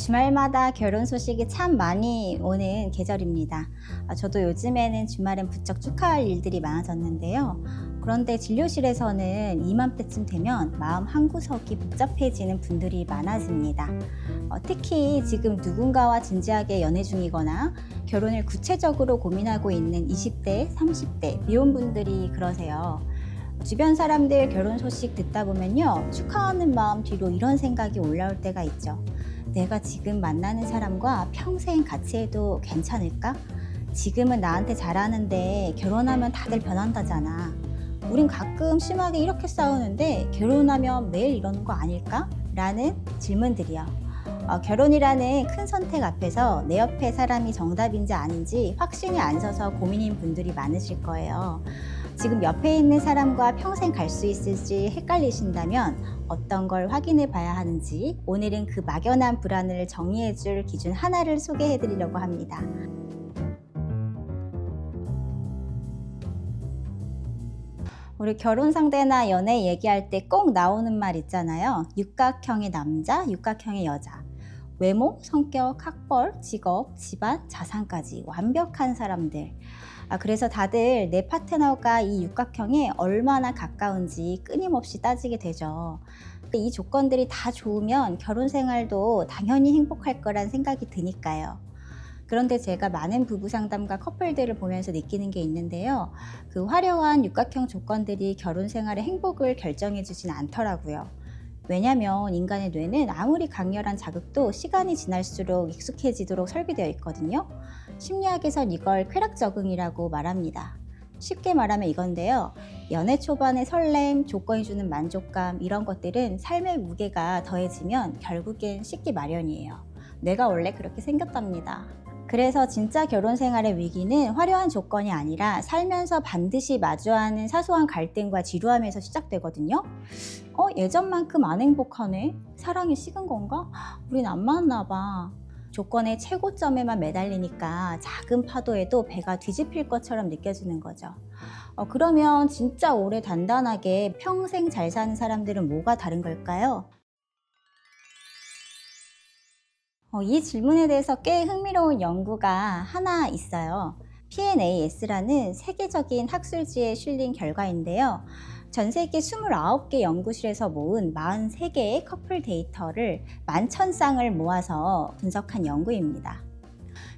주말마다 결혼 소식이 참 많이 오는 계절입니다. 저도 요즘에는 주말엔 부쩍 축하할 일들이 많아졌는데요. 그런데 진료실에서는 이맘때쯤 되면 마음 한구석이 복잡해지는 분들이 많아집니다. 특히 지금 누군가와 진지하게 연애 중이거나 결혼을 구체적으로 고민하고 있는 20대, 30대 미혼분들이 그러세요. 주변 사람들 결혼 소식 듣다 보면요, 축하하는 마음 뒤로 이런 생각이 올라올 때가 있죠. 내가 지금 만나는 사람과 평생 같이 해도 괜찮을까? 지금은 나한테 잘하는데 결혼하면 다들 변한다잖아. 우린 가끔 심하게 이렇게 싸우는데 결혼하면 매일 이러는 거 아닐까? 라는 질문들이요. 결혼이라는 큰 선택 앞에서 내 옆에 사람이 정답인지 아닌지 확신이 안 서서 고민인 분들이 많으실 거예요. 지금 옆에 있는 사람과 평생 갈 수 있을지 헷갈리신다면 어떤 걸 확인해 봐야 하는지 오늘은 그 막연한 불안을 정리해 줄 기준 하나를 소개해 드리려고 합니다. 우리 결혼 상대나 연애 얘기할 때 꼭 나오는 말 있잖아요. 육각형의 남자, 육각형의 여자. 외모, 성격, 학벌, 직업, 집안, 자산까지 완벽한 사람들. 그래서 다들 내 파트너가 이 육각형에 얼마나 가까운지 끊임없이 따지게 되죠. 근데 이 조건들이 다 좋으면 결혼 생활도 당연히 행복할 거란 생각이 드니까요. 그런데 제가 많은 부부 상담과 커플들을 보면서 느끼는 게 있는데요. 그 화려한 육각형 조건들이 결혼 생활의 행복을 결정해 주진 않더라고요. 왜냐면 인간의 뇌는 아무리 강렬한 자극도 시간이 지날수록 익숙해지도록 설계되어 있거든요. 심리학에선 이걸 쾌락 적응이라고 말합니다. 쉽게 말하면 이건데요. 연애 초반의 설렘, 조건이 주는 만족감 이런 것들은 삶의 무게가 더해지면 결국엔 식기 마련이에요. 뇌가 원래 그렇게 생겼답니다. 그래서 진짜 결혼 생활의 위기는 화려한 조건이 아니라 살면서 반드시 마주하는 사소한 갈등과 지루함에서 시작되거든요. 예전만큼 안 행복하네? 사랑이 식은 건가? 우린 안 맞나 봐. 조건의 최고점에만 매달리니까 작은 파도에도 배가 뒤집힐 것처럼 느껴지는 거죠. 그러면 진짜 오래 단단하게 평생 잘 사는 사람들은 뭐가 다른 걸까요? 이 질문에 대해서 꽤 흥미로운 연구가 하나 있어요. PNAS라는 세계적인 학술지에 실린 결과인데요. 전 세계 29개 연구실에서 모은 43개의 커플 데이터를 11,000쌍을 모아서 분석한 연구입니다.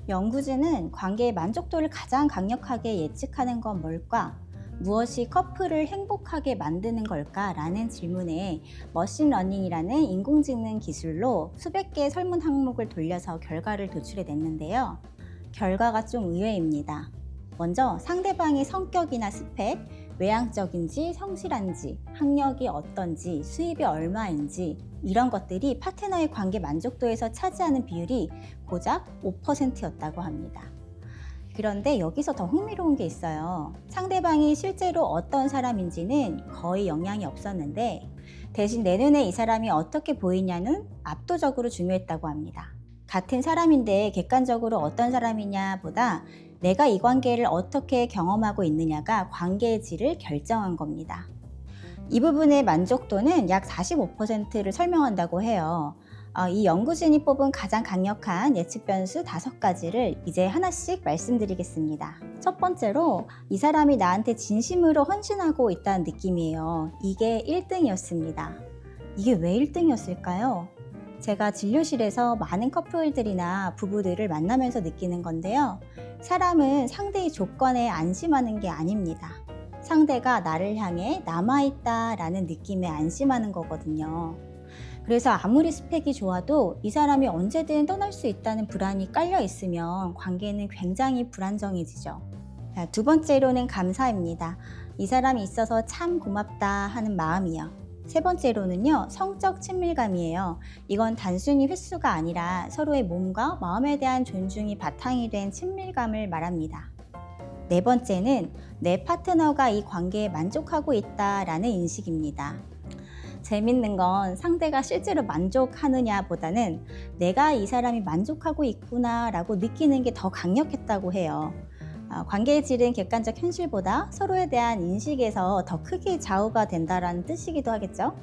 연구진은 관계의 만족도를 가장 강력하게 예측하는 건 뭘까? 무엇이 커플을 행복하게 만드는 걸까? 라는 질문에 머신러닝이라는 인공지능 기술로 수백 개의 설문 항목을 돌려서 결과를 도출해 냈는데요. 결과가 좀 의외입니다. 먼저 상대방의 성격이나 스펙, 외향적인지 성실한지, 학력이 어떤지, 수입이 얼마인지 이런 것들이 파트너의 관계 만족도에서 차지하는 비율이 고작 5%였다고 합니다. 그런데 여기서 더 흥미로운 게 있어요. 상대방이 실제로 어떤 사람인지는 거의 영향이 없었는데 대신 내 눈에 이 사람이 어떻게 보이냐는 압도적으로 중요했다고 합니다. 같은 사람인데 객관적으로 어떤 사람이냐 보다 내가 이 관계를 어떻게 경험하고 있느냐가 관계의 질을 결정한 겁니다. 이 부분의 만족도는 약 45%를 설명한다고 해요. 이 연구진이 뽑은 가장 강력한 예측 변수 5가지를 이제 하나씩 말씀드리겠습니다. 첫 번째로 이 사람이 나한테 진심으로 헌신하고 있다는 느낌이에요. 이게 1등이었습니다. 이게 왜 1등이었을까요? 제가 진료실에서 많은 커플들이나 부부들을 만나면서 느끼는 건데요. 사람은 상대의 조건에 안심하는 게 아닙니다. 상대가 나를 향해 남아있다라는 느낌에 안심하는 거거든요. 그래서 아무리 스펙이 좋아도 이 사람이 언제든 떠날 수 있다는 불안이 깔려 있으면 관계는 굉장히 불안정해지죠. 두 번째로는 감사입니다. 이 사람이 있어서 참 고맙다 하는 마음이요. 세 번째로는요, 성적 친밀감이에요. 이건 단순히 횟수가 아니라 서로의 몸과 마음에 대한 존중이 바탕이 된 친밀감을 말합니다. 네 번째는 내 파트너가 이 관계에 만족하고 있다라는 인식입니다. 재밌는 건 상대가 실제로 만족하느냐 보다는 내가 이 사람이 만족하고 있구나 라고 느끼는 게 더 강력했다고 해요. 관계의 질은 객관적 현실보다 서로에 대한 인식에서 더 크게 좌우가 된다는 뜻이기도 하겠죠.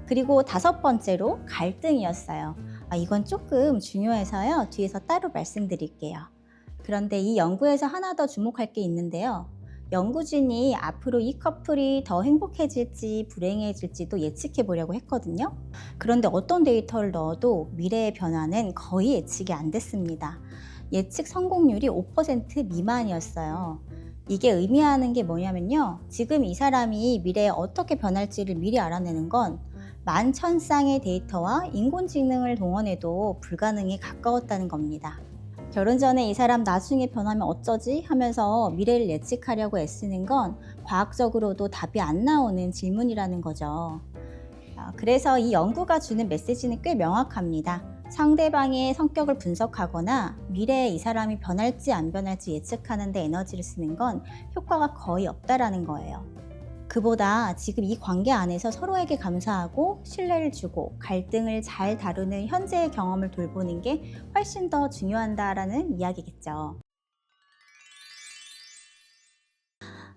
그리고 5번째로 갈등이었어요. 이건 조금 중요해서요. 뒤에서 따로 말씀드릴게요. 그런데 이 연구에서 하나 더 주목할 게 있는데요. 연구진이 앞으로 이 커플이 더 행복해질지 불행해질지도 예측해 보려고 했거든요. 그런데 어떤 데이터를 넣어도 미래의 변화는 거의 예측이 안 됐습니다. 예측 성공률이 5% 미만이었어요. 이게 의미하는 게 뭐냐면요. 지금 이 사람이 미래에 어떻게 변할지를 미리 알아내는 건 만천쌍의 데이터와 인공지능을 동원해도 불가능에 가까웠다는 겁니다. 결혼 전에 이 사람 나중에 변하면 어쩌지 하면서 미래를 예측하려고 애쓰는 건 과학적으로도 답이 안 나오는 질문이라는 거죠. 그래서 이 연구가 주는 메시지는 꽤 명확합니다. 상대방의 성격을 분석하거나 미래에 이 사람이 변할지 안 변할지 예측하는 데 에너지를 쓰는 건 효과가 거의 없다라는 거예요. 그보다 지금 이 관계 안에서 서로에게 감사하고 신뢰를 주고 갈등을 잘 다루는 현재의 경험을 돌보는 게 훨씬 더 중요하다라는 이야기겠죠.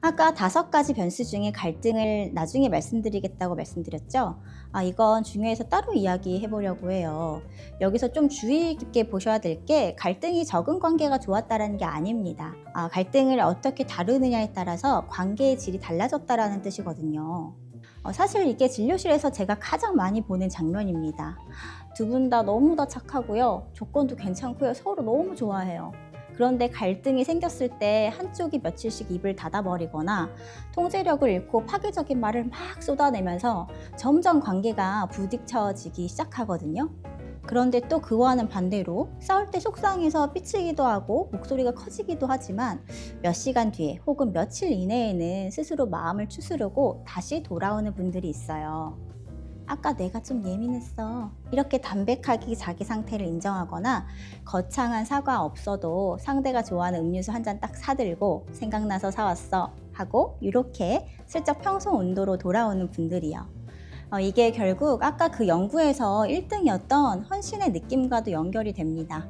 아까 5가지 변수 중에 갈등을 나중에 말씀드리겠다고 말씀드렸죠? 이건 중요해서 따로 이야기해 보려고 해요. 여기서 좀 주의 깊게 보셔야 될 게 갈등이 적은 관계가 좋았다라는 게 아닙니다. 갈등을 어떻게 다루느냐에 따라서 관계의 질이 달라졌다라는 뜻이거든요. 사실 이게 진료실에서 제가 가장 많이 보는 장면입니다. 두 분 다 너무 다 착하고요. 조건도 괜찮고요. 서로 너무 좋아해요. 그런데 갈등이 생겼을 때 한쪽이 며칠씩 입을 닫아버리거나 통제력을 잃고 파괴적인 말을 막 쏟아내면서 점점 관계가 부딪혀지기 시작하거든요. 그런데 또 그와는 반대로 싸울 때 속상해서 삐치기도 하고 목소리가 커지기도 하지만 몇 시간 뒤에 혹은 며칠 이내에는 스스로 마음을 추스르고 다시 돌아오는 분들이 있어요. 아까 내가 좀 예민했어. 이렇게 담백하게 자기 상태를 인정하거나 거창한 사과 없어도 상대가 좋아하는 음료수 한 잔 딱 사들고 생각나서 사왔어 하고 이렇게 슬쩍 평소 온도로 돌아오는 분들이요. 이게 결국 아까 그 연구에서 1등이었던 헌신의 느낌과도 연결이 됩니다.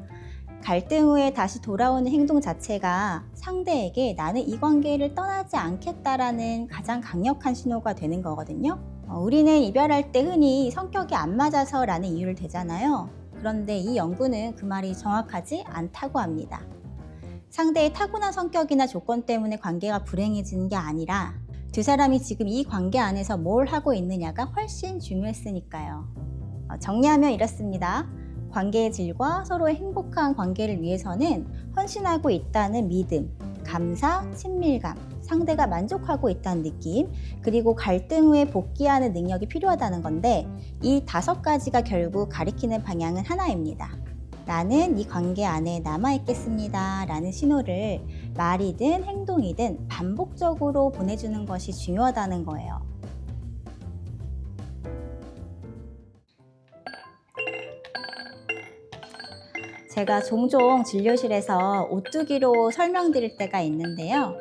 갈등 후에 다시 돌아오는 행동 자체가 상대에게 나는 이 관계를 떠나지 않겠다라는 가장 강력한 신호가 되는 거거든요. 우리는 이별할 때 흔히 성격이 안 맞아서 라는 이유를 대잖아요. 그런데 이 연구는 그 말이 정확하지 않다고 합니다. 상대의 타고난 성격이나 조건 때문에 관계가 불행해지는 게 아니라 두 사람이 지금 이 관계 안에서 뭘 하고 있느냐가 훨씬 중요했으니까요. 정리하면 이렇습니다. 관계의 질과 서로의 행복한 관계를 위해서는 헌신하고 있다는 믿음, 감사, 친밀감, 상대가 만족하고 있다는 느낌, 그리고 갈등 후에 복귀하는 능력이 필요하다는 건데 이 5가지가 결국 가리키는 방향은 하나입니다. 나는 이 관계 안에 남아있겠습니다 라는 신호를 말이든 행동이든 반복적으로 보내주는 것이 중요하다는 거예요. 제가 종종 진료실에서 오뚜기로 설명드릴 때가 있는데요.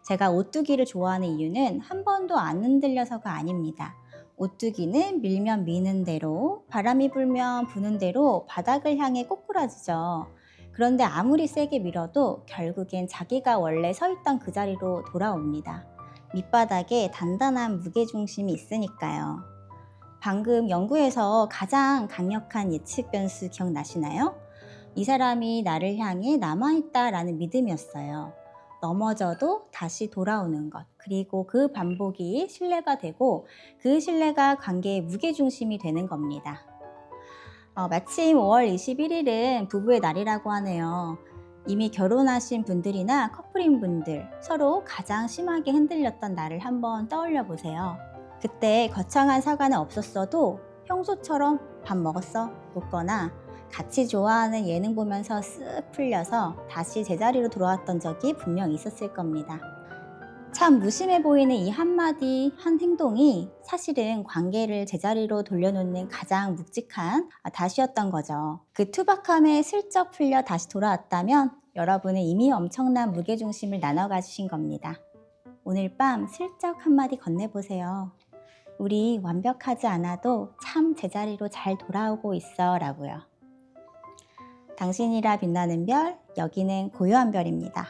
제가 오뚜기를 좋아하는 이유는 한 번도 안 흔들려서가 아닙니다. 오뚜기는 밀면 미는 대로, 바람이 불면 부는 대로 바닥을 향해 꼬꾸라지죠. 그런데 아무리 세게 밀어도 결국엔 자기가 원래 서 있던 그 자리로 돌아옵니다. 밑바닥에 단단한 무게중심이 있으니까요. 방금 연구에서 가장 강력한 예측 변수 기억나시나요? 이 사람이 나를 향해 남아있다라는 믿음이었어요. 넘어져도 다시 돌아오는 것, 그리고 그 반복이 신뢰가 되고 그 신뢰가 관계의 무게중심이 되는 겁니다. 마침 5월 21일은 부부의 날이라고 하네요. 이미 결혼하신 분들이나 커플인 분들, 서로 가장 심하게 흔들렸던 날을 한번 떠올려 보세요. 그때 거창한 사과는 없었어도 평소처럼 밥 먹었어? 묻거나 같이 좋아하는 예능 보면서 쓱 풀려서 다시 제자리로 돌아왔던 적이 분명 있었을 겁니다. 참 무심해 보이는 이 한마디, 한 행동이 사실은 관계를 제자리로 돌려놓는 가장 묵직한 다시였던 거죠. 그 투박함에 슬쩍 풀려 다시 돌아왔다면 여러분은 이미 엄청난 무게중심을 나눠 가지신 겁니다. 오늘 밤 슬쩍 한마디 건네보세요. 우리 완벽하지 않아도 참 제자리로 잘 돌아오고 있어 라고요. 당신이라 빛나는 별, 여기는 고요한 별입니다.